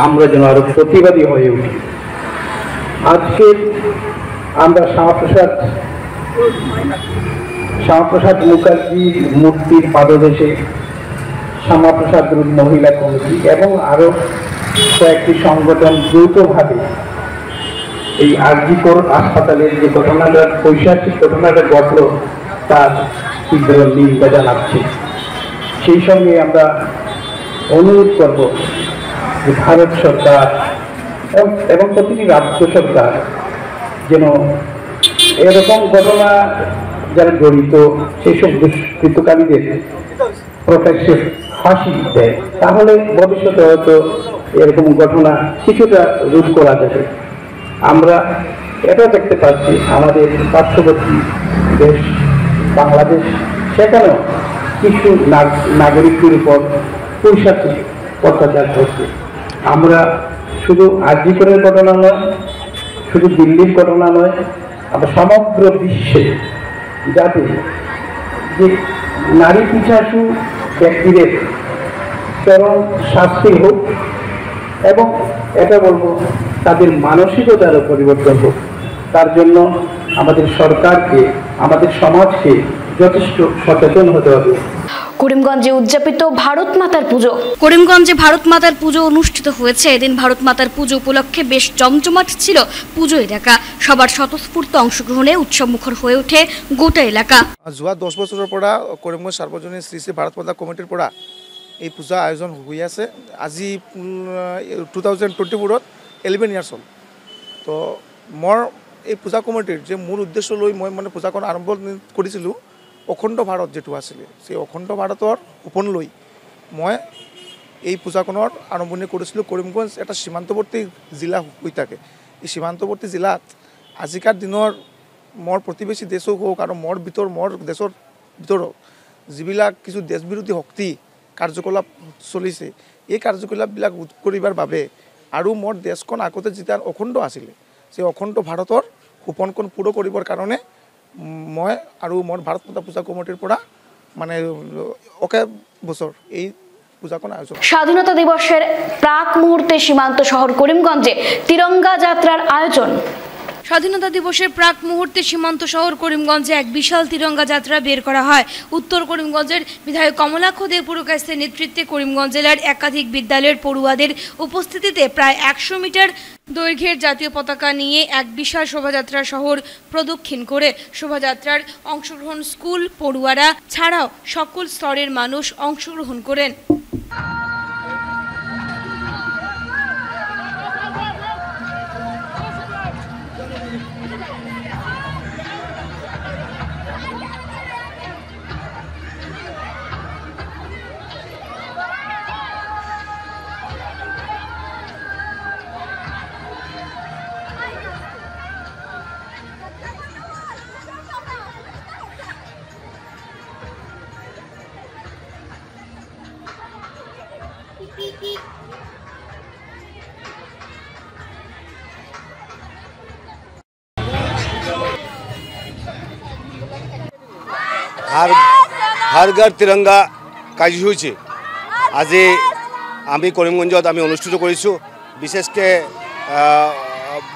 আমরা যেন আরো প্রতিবাদী হয়ে উঠি। আজকে আমরা শ্যামাপ্রসাদ মুখার্জির মূর্তির পাদদেশে শ্যামাপ্রসাদ মহিলা কমিটি এবং আরো কয়েকটি সংগঠন যৌথভাবে এই আরজিকর হাসপাতালের যে ঘটনাটা, পৈশাচিক ঘটনাটা ঘটল, তার তীব্র নিন্দা জানাচ্ছে। সেই সঙ্গে আমরা অনুরোধ করব যে ভারত সরকার এবং প্রতিটি রাজ্য সরকার যেন এরকম ঘটনা যারা জড়িত সেই সব দুষ্কৃতকারীদের প্রত্যেককে ফাঁসি দেয়, তাহলে ভবিষ্যতে হয়তো এরকম ঘটনা কিছুটা রোধ করা যাবে। আমরা এটা দেখতে পাচ্ছি আমাদের পার্শ্ববর্তী দেশ বাংলাদেশ, সেখানেও কিছু নাগরিকদের উপর পৈশাচিক অত্যাচার করছে। আমরা শুধু আরজিকরের ঘটনা নয়, শুধু দিল্লির ঘটনা নয়, আমরা সমগ্র বিশ্বে যাতে যে নারী পিছাসু ব্যক্তিদের চরম শাস্তি হোক এবং এটা বলবো তাদের মানসিকতারও পরিবর্তন হোক, তার জন্য আমাদের সরকারকে, আমাদের সমাজকে যথেষ্ট সচেতন হতে হবে। করিমগঞ্জে উদযাপিত ভারত মাতার পুজো। করিমগঞ্জে ভারত মাতার পুজো অনুষ্ঠিত হয়েছে। এদিন ভারত মাতার পুজো উপলক্ষে বেশ জমজমাট ছিল পুজো এলাকা। সবার স্বতঃস্ফূর্ত অংশগ্রহণে উৎসবমুখর হয়ে ওঠে গোটা এলাকা। যোৱা 10 বছৰৰ পৰা কৰিমগঞ্জ সাৰ্বজনীন শ্ৰী শ্ৰী ভাৰত মাতা কমিটিৰ পৰা এই পূজা আয়োজন হৈ আছে। আজি 2024ত 11 ইয়াৰ্ছ হ'ল। তো মোৰ এই পূজা কমিটিৰ যে মূল উদ্দেশ্য লৈ মই মানে পূজাখন আৰম্ভ কৰিছিলোঁ, অখণ্ড ভাৰত যেটো আছিলে, সেই অখণ্ড ভাৰতৰ সপোন লৈ মই এই পূজাখনৰ আৰম্ভণি কৰিছিলোঁ। কৰিমগঞ্জ এটা সীমান্তৱৰ্তী জিলা হৈ থাকে। এই সীমান্তৱৰ্তী জিলাত আজিকাৰ দিনৰ মোৰ প্ৰতিবেশী দেশ হোক আৰু মোৰ দেশৰ ভিতৰত যিবিলাক কিছু দেশবিৰোধী শক্তি কাৰ্যকলাপ চলিছে, এই কাৰ্যকলাপবিলাক ৰোধ কৰিবৰ বাবে আৰু মোৰ দেশখন আগতে যেতিয়া অখণ্ড আছিলে, সেই অখণ্ড ভাৰতৰ সপোনখন পূৰ কৰিবৰ কাৰণে মই আৰু মোৰ ভাৰত মাতা পূজা কমিটিৰ পৰা মানে অকে বছৰ এই পূজাখন আয়োজন। স্বাধীনতা দিবসের প্রাক মুহূর্তে সীমান্ত শহর করিমগঞ্জে তিরঙ্গা যাত্রার আয়োজন। স্বাধীনতা দিবসের প্রাক মুহূর্তে সীমান্ত শহর করিমগঞ্জে এক বিশাল তিরঙ্গা যাত্রা বের করা হয়। উত্তর করিমগঞ্জের বিধায়ক কমলাক্ষ দে পুরকাইস্তের নেতৃত্বে করিমগঞ্জ জেলার একাধিক বিদ্যালয়ের পড়ুয়াদের উপস্থিতিতে প্রায় 100 মিটার দৈর্ঘ্যের জাতীয় পতাকা নিয়ে এক বিশাল শোভাযাত্রা শহর প্রদক্ষিণ করে। শোভাযাত্রার অংশগ্রহণ স্কুল পড়ুয়ারা ছাড়াও সকল স্তরের মানুষ অংশগ্রহণ করেন। हर घर तिरंगा কাৰ্য হৈছে। আজি আমি কৰিমগঞ্জত আমি অনুষ্ঠিত কৰিছোঁ। বিশেষকৈ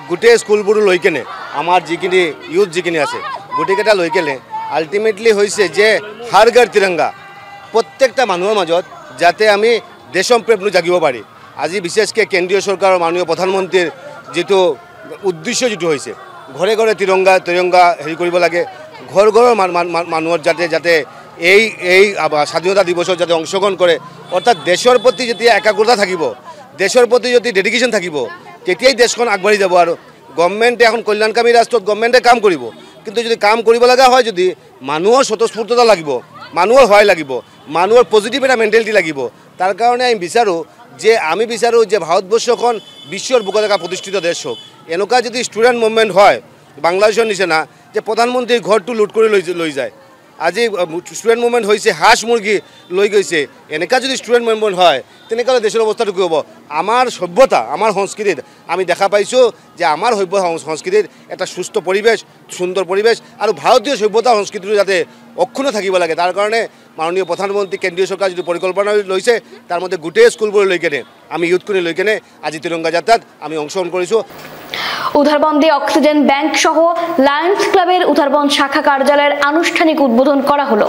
গোটেই স্কুলবোৰ লৈ কেনে আমাৰ যিখিনি ইউথ যিখিনি আছে গোটেইকেইটা লৈ কেনে আল্টিমেটলি হৈছে যে হৰ ঘৰ তিৰংগা, প্ৰত্যেকটা মানুহৰ মাজত যাতে আমি দেশম প্ৰেমটো জাগিব পাৰি। আজি বিশেষকৈ কেন্দ্ৰীয় চৰকাৰৰ মাননীয় প্ৰধানমন্ত্ৰীৰ যিটো উদ্দেশ্য যিটো হৈছে, ঘৰে ঘৰে তিৰংগা হেৰি কৰিব লাগে, ঘৰ ঘৰৰ মানুহৰ যাতে এই এই স্বাধীনতা দিবসত যাতে অংশগ্রহণ করে অর্থাৎ দেশের প্রতি যদি একাগ্রতা থাকিব দেশের প্রতি যদি ডেডিকেশন থাকিব তেতিয়াই দেশখন আগবাঢ়ি যাব। আর গভর্নমেন্টে এখন কল্যাণকামী রাষ্ট্রত গভর্নমেন্টে কাম কৰিব, কিন্তু যদি কাম কৰিব লগা হয় যদি মানুহৰ স্বতঃস্ফূৰ্ততা লাগিব, মানুহৰ সহায় লাগিব, মানুহৰ পজিটিভ এটা মেণ্টেলিটি লাগিব। তাৰ কাৰণে আমি বিচাৰোঁ যে ভাৰতবৰ্ষখন বিশ্বৰ বুকত এটা প্ৰতিষ্ঠিত দেশ হোক। এনেকুৱা যদি ষ্টুডেণ্ট মুভমেণ্ট হয় বাংলাদেশৰ নিচিনা যে প্ৰধানমন্ত্ৰীৰ ঘৰটো লুট কৰি লৈ যায়, আজি ষ্টুডেণ্ট মুভমেণ্ট হৈছে হাঁস মুৰ্গী লৈ গৈছে, এনেকুৱা যদি ষ্টুডেণ্ট মুভমেণ্ট হয় তেনেহ'লে দেশৰ অৱস্থাটো কি হ'ব? আমাৰ সভ্যতা আমাৰ সংস্কৃতিত আমি দেখা পাইছোঁ যে আমাৰ সভ্য সংস্কৃতিত এটা সুস্থ পৰিৱেশ, সুন্দৰ পৰিৱেশ আৰু ভাৰতীয় সভ্যতা সংস্কৃতিটো যাতে অক্ষুণ্ণ থাকিব লাগে। তাৰ কাৰণে মাননীয় প্ৰধানমন্ত্ৰী কেন্দ্ৰীয় চৰকাৰ যিটো পৰিকল্পনা লৈছে তাৰ মতে গোটেই স্কুলবোৰ লৈ কেনে আমি ইউথখিনি লৈ কেনে আজি তিৰংগা যাত্ৰাত আমি অংশগ্ৰহণ কৰিছোঁ। উধারবন্দে অক্সিজেন ব্যাংক সহ লায়ন্স ক্লাবের উধারবন্দ শাখা কার্যালয়ের আনুষ্ঠানিক উদ্বোধন করা হলো।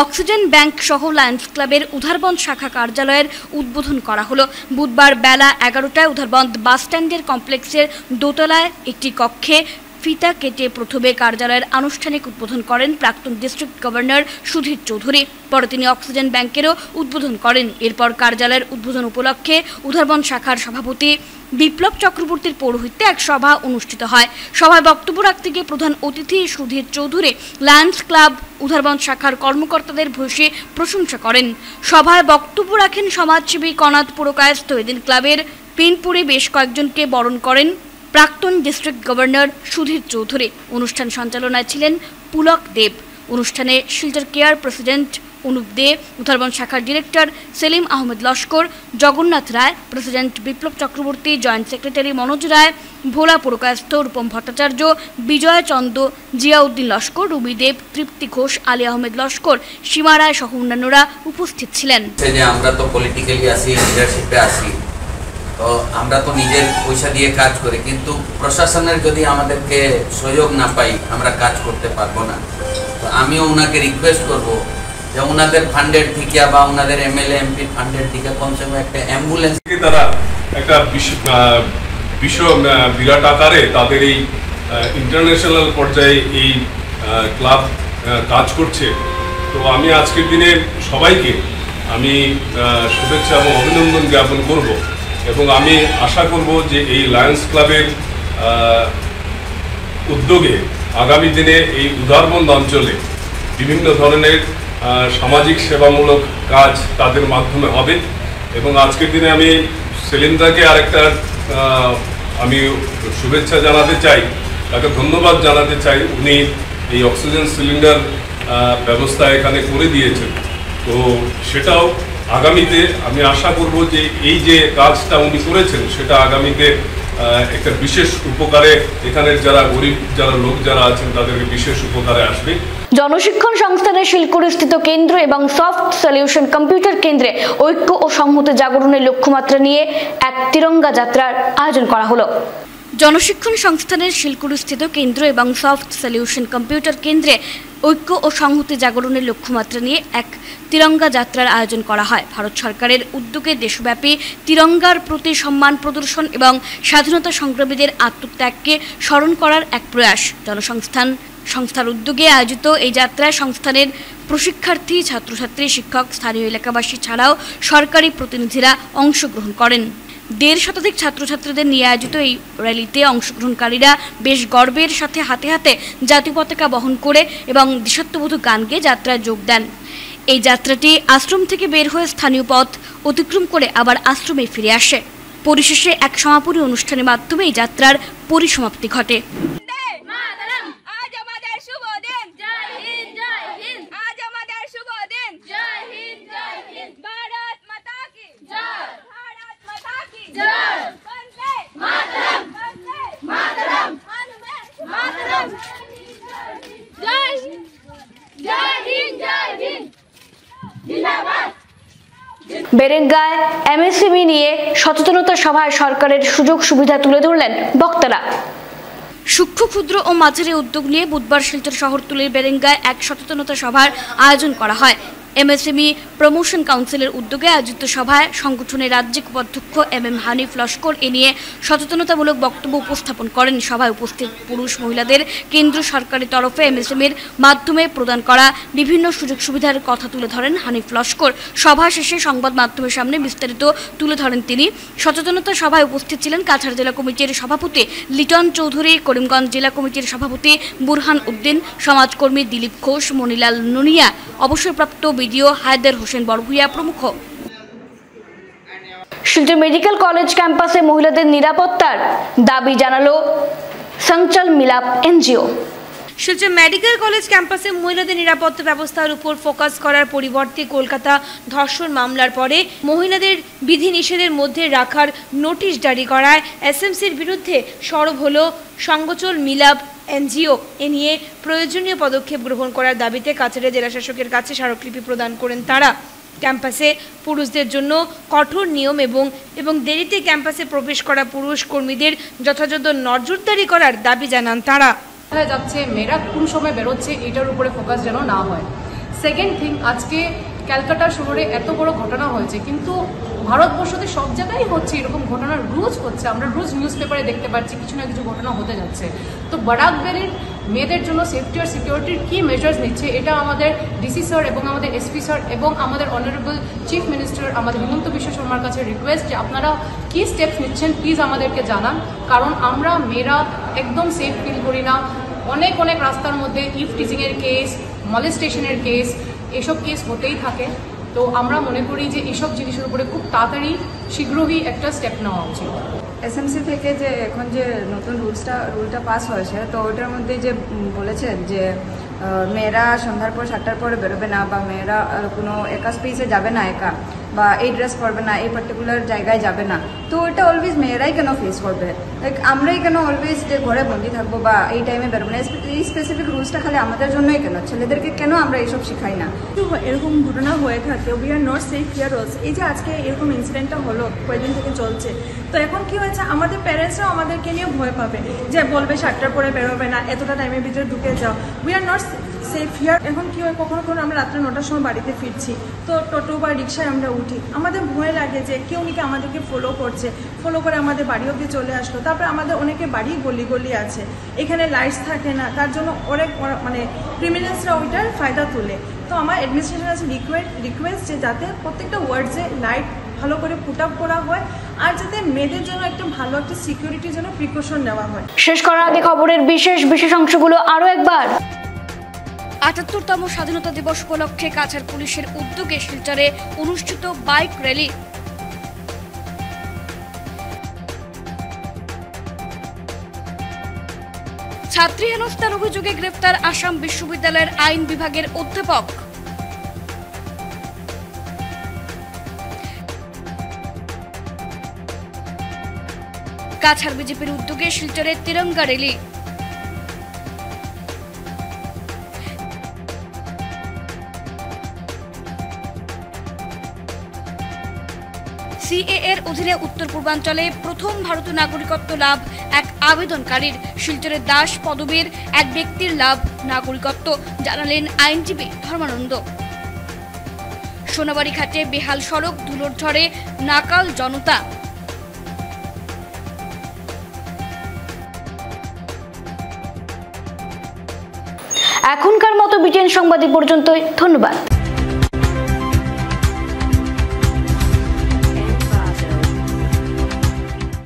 অক্সিজেন ব্যাংক সহ লায়ন্স ক্লাবের উধারবন্দ শাখা কার্যালয়ের উদ্বোধন করা হলো। বুধবার বেলা 11টায় উধারবন্দ বাস স্ট্যান্ডের কমপ্লেক্সের দোতলায় একটি কক্ষে ফিতা কেটে প্রথমে কার্যালয়ের আনুষ্ঠানিক উদ্বোধন করেন প্রাক্তন ডিস্ট্রিক্ট গভর্নর সুধীর চৌধুরী। পরে তিনি অক্সিজেন ব্যাংকেরও উদ্বোধন করেন। এরপর কার্যালয়ের উদ্বোধন উপলক্ষে উধারবন্দ শাখার সভাপতি বিপ্লব চক্রবর্তীর পৌরোহিত্যে এক সভা অনুষ্ঠিত হয়। সভায় বক্তব্য রাখতে গিয়ে প্রধান অতিথি সুধীর চৌধুরী লায়ন্স ক্লাব উধারবন্দ শাখার কর্মকর্তাদের ভূয়সী প্রশংসা করেন। সভায় বক্তব্য রাখেন সমাজসেবী কনাদ পুরকায়স্থ। এদিন ক্লাবের পিনপুরে বেশ কয়েকজনকে বরণ করেন প্রাক্তন ডিস্ট্রিক্ট গভর্নর সুধীর চৌধুরী। অনুষ্ঠান সঞ্চালনায় ছিলেন পুলক দেব। অনুষ্ঠানে শিলচর কেয়ার প্রেসিডেন্ট অনুপ দে, উধারবন্দ শাখার ডিরেক্টর সেলিম আহমেদ লস্কর, জগন্নাথ রায়, প্রেসিডেন্ট বিপ্লব চক্রবর্তী, জয়েন্ট সেক্রেটারি মনোজ রায়, ভোলা পুরকায়স্থ রূপম ভট্টাচার্য, বিজয় চন্দ, জিয়াউদ্দিন লস্কর, রুবি দেব, তৃপ্তি ঘোষ, আলী আহমেদ লস্কর, সীমা রায় সহ অন্যান্যরা উপস্থিত ছিলেন। আমরা তো পলিটিক্যালি আসি, লিডারশিপে আসি, তো আমরা তো নিজের পয়সা দিয়ে কাজ করি, কিন্তু প্রশাসনের যদি আমাদেরকে সহযোগ না পাই আমরা কাজ করতে পারবো না। তো আমিও ওনাকে রিকোয়েস্ট করব যে ওনাদের ফান্ডের থেকে বা ওনাদের এমএলএ এমপি ফান্ডের থেকে কমসে কম একটা অ্যাম্বুলেন্স তারা একটা বিরাট আকারে তাদের এই ইন্টারন্যাশনাল পর্যায়ে এই ক্লাব কাজ করছে। তো আমি আজকের দিনে সবাইকে আমি শুভেচ্ছা এবং অভিনন্দন জ্ঞাপন করব এবং আমি আশা করব যে এই লায়ন্স ক্লাবের উদ্যোগে আগামী দিনে এই উধারবন্দ অঞ্চলে বিভিন্ন ধরনের সামাজিক সেবামূলক কাজ তাদের মাধ্যমে হবে। এবং আজকের দিনে আমি সেলিমদাকে আরেকটা আমি শুভেচ্ছা জানাতে চাই, তাকে ধন্যবাদ জানাতে চাই। উনি এই অক্সিজেন সিলিন্ডার ব্যবস্থা এখানে করে দিয়েছেন। তো সেটাও আগামীতে আমি আশা করব যে এই যে কাজটা উনি করেছেন সেটা আগামীতে একটা বিশেষ উপকারে এখানের যারা গরিব লোক যারা আছেন তাদেরকে বিশেষ উপকারে আসবে। জনশিক্ষণ সংস্থানের শিলকুড়িস্থিত কেন্দ্র এবং সফট সলিউশন কম্পিউটার কেন্দ্রে ঐক্য ও সংহতি জাগরণের লক্ষ্যমাত্রা নিয়ে এক তিরঙ্গা যাত্রার আয়োজন করা হলো। জনশিক্ষণ সংস্থানের শিলকুড়িস্থিত কেন্দ্র এবং সফট সলিউশন কম্পিউটার কেন্দ্রে ঐক্য ও সংহতি জাগরণের লক্ষ্যমাত্রা নিয়ে এক তিরঙ্গা যাত্রার আয়োজন করা হয়। ভারত সরকারের উদ্যোগে দেশব্যাপী তিরঙ্গার প্রতি সম্মান প্রদর্শন এবং স্বাধীনতা সংগ্রামীদের আত্মত্যাগকে স্মরণ করার এক প্রয়াস। সংস্থার উদ্যোগে আয়োজিত এই যাত্রায় সংস্থানের প্রশিক্ষার্থী, ছাত্রছাত্রী, শিক্ষক, স্থানীয় এলাকাবাসী ছাড়াও সরকারি প্রতিনিধিরা অংশগ্রহণ করেন। 1.5 শতাধিক ছাত্রছাত্রীদের নিয়ে আয়োজিত এই র্যালিতে অংশগ্রহণকারীরা বেশ গর্বের সাথে হাতে হাতে জাতীয় পতাকা বহন করে এবং দেশাত্মবোধক গান গেয়ে যাত্রায় যোগ দেন। এই যাত্রাটি আশ্রম থেকে বের হয়ে স্থানীয় পথ অতিক্রম করে আবার আশ্রমে ফিরে আসে। পরিশেষে এক সমাপনী অনুষ্ঠানের মাধ্যমে এই যাত্রার পরিসমাপ্তি ঘটে। বেরেঙ্গায় এমএসএমই নিয়ে সচেতনতা সভায় সরকারের সুযোগ সুবিধা তুলে ধরলেন বক্তারা। সূক্ষ্ম, ক্ষুদ্র ও মাঝারি উদ্যোগ নিয়ে বুধবার শিলচর শহরতলির বেরেঙ্গায় এক সচেতনতা সভার আয়োজন করা হয়। এমএসএমই প্রমোশন কাউন্সিলের উদ্যোগে আয়োজিত সভায় সংগঠনের রাজ্যিক উপাধ্যক্ষ MM হানিফ লস্কর এ নিয়ে সচেতনতামূলক বক্তব্য উপস্থাপন করেন। সভায় উপস্থিত পুরুষ মহিলাদের কেন্দ্র সরকারের তরফে এমএসএমইর মাধ্যমে প্রদান করা বিভিন্ন সুযোগ সুবিধার কথা তুলে ধরেন হানিফ লস্কর। সভা শেষে সংবাদ মাধ্যমের সামনে বিস্তারিত তুলে ধরেন তিনি। সচেতনতা সভায় উপস্থিত ছিলেন কাছাড় জেলা কমিটির সভাপতি লিটন চৌধুরী, করিমগঞ্জ জেলা কমিটির সভাপতি বুরহান উদ্দিন, সমাজকর্মী দিলীপ ঘোষ, মনিলাল নুনিয়া, অবসরপ্রাপ্ত বিডিও হায়দার হোসেন বড়ভূঁইয়া প্রমুখ। শিলচর মেডিকেল কলেজ ক্যাম্পাসে মহিলাদের নিরাপত্তার দাবি জানালো Sanchal Milap NGO. Silchar medical college ক্যাম্পাসে মহিলাদের নিরাপত্তা ব্যবস্থার উপর ফোকাস করার পরিবর্তে কলকাতা ধর্ষণ মামলার পরে মহিলাদের বিধিনিষেধের মধ্যে রাখার নোটিশ জারি করায় এসএমসির বিরুদ্ধে সরব হল সংগচল মিলাপ এনজিও। এ নিয়ে প্রয়োজনীয় পদক্ষেপ গ্রহণ করার দাবিতে কাছাড়ের জেলাশাসকের কাছে স্মারকলিপি প্রদান করেন তারা। ক্যাম্পাসে পুরুষদের জন্য কঠোর নিয়ম এবং দেরিতে ক্যাম্পাসে প্রবেশ করা পুরুষ কর্মীদের যথাযথ নজরদারি করার দাবি জানান তারা। যাচ্ছে মেয়েরা কোন সময় বেরোচ্ছে এটার উপরে ফোকাস যেন না হয়। সেকেন্ড থিং, আজকে ক্যালকাটা শহরে এত বড় ঘটনা হয়েছে, কিন্তু ভারতবর্ষতে সব জায়গায় হচ্ছে এরকম ঘটনা, রোজ হচ্ছে। আমরা রোজ নিউজ পেপারে দেখতে পাচ্ছি কিছু না কিছু ঘটনা হতে যাচ্ছে। তো বারাক ভ্যালির মেয়েদের জন্য সেফটি আর সিকিউরিটির কী মেজার্স নিচ্ছে এটা আমাদের ডিসি স্যার এবং আমাদের এসপি স্যার এবং আমাদের অনারেবল চিফ মিনিস্টার আমাদের হিমন্ত বিশ্ব শর্মার কাছে রিকোয়েস্ট যে আপনারা কী স্টেপস নিচ্ছেন প্লিজ আমাদেরকে জানান, কারণ আমরা মেয়েরা একদম সেফ ফিল করি না। অনেক অনেক রাস্তার মধ্যে ইভ টিচিংয়ের কেস, মলেস্টেশনের কেস, এসব কেস হতেই থাকে। তো আমরা মনে করি যে এইসব জিনিসের উপরে খুব তাড়াতাড়ি শীঘ্রই একটা স্টেপ নেওয়া উচিত। এসএমসি থেকে যে এখন যে নতুন রুলটা পাস হয়েছে, তো ওইটার মধ্যে যে বলেছেন যে মেয়েরা সন্ধ্যার পর 7টার পরে বেরোবে না, বা মেয়েরা কোনো একা স্পেসে যাবে না একা, বা এই ড্রেস পরবে না, এই পার্টিকুলার জায়গায় যাবে না। তো ওইটা অলওয়েজ মেয়েরাই কেন ফেস করবে? লাইক আমরাই কেন অলওয়েজ যে ঘরে বন্দি থাকবো বা এই টাইমে বেরোবো না? এই স্পেসিফিক রুলসটা খালি আমাদের জন্যই কেন? ছেলেদেরকে কেন আমরা এইসব শেখাই না? এরকম ঘটনা হয়ে থাকে, we are not safe here also. এই যে আজকে এরকম ইনসিডেন্টটা হলো, কয়েকদিন থেকে চলছে, তো এখন কি হয়েছে, আমাদের প্যারেন্টসরাও আমাদেরকে নিয়ে ভয় পাবে যে বলবে 7টার পরে বেরোবে না, এতটা টাইমের ভিতরে ঢুকে যাও। We are not safe here. এখন কি হয়, কখনো কখনো আমরা রাত্রে 9টার সময় বাড়িতে ফিরছি, তো টোটো বা রিক্সায় আমরা উঠি, আমাদের ভয় লাগে যে কেউ নাকি আমাদেরকে ফলো করছে, ফলো করে আমাদের বাড়ি অবধি চলে আসলো। তারপরে আমাদের অনেকে বাড়ি গলি আছে, এখানে লাইটস থাকে না, তার জন্য অনেক মানে ক্রিমিনালসরা ওইটার ফায়দা তোলে। তো আমার অ্যাডমিনিস্ট্রেশন আছে রিকোয়েস্ট যে যাতে প্রত্যেকটা ওয়ার্ডসে লাইট ভালো করে পুট আপ করা হয়, আর যাতে মেয়েদের জন্য একটা ভালো একটা সিকিউরিটির জন্য প্রিকশন নেওয়া হয়। শেষ করার আগে খবরের বিশেষ অংশগুলো আরও একবার। ৭৮তম স্বাধীনতা দিবস উপলক্ষে কাছাড় পুলিশের উদ্যোগে শিলচরে অনুষ্ঠিত বাইক র্যালি। ছাত্রী হেনস্থার অভিযোগে গ্রেফতার আসাম বিশ্ববিদ্যালয়ের আইন বিভাগের অধ্যাপক। কাছাড় বিজেপির উদ্যোগে শিলচরে তিরঙ্গা র্যালি। সিএএর অধীনে উত্তর পূর্বাঞ্চলে প্রথম ভারতীয় নাগরিকত্ব লাভ এক আবেদনকারীর। শিলচরে দাস পদবীর এক ব্যক্তির লাভ নাগরিকত্ব, জানালেন আইনজীবী ধর্মানন্দ। সোনাবাড়ি ঘাটে বেহাল সড়ক, ধুলোর ঝড়ে নাকাল জনতা। এখনকার মতো বিটিএন সংবাদ পর্যন্তই, ধন্যবাদ।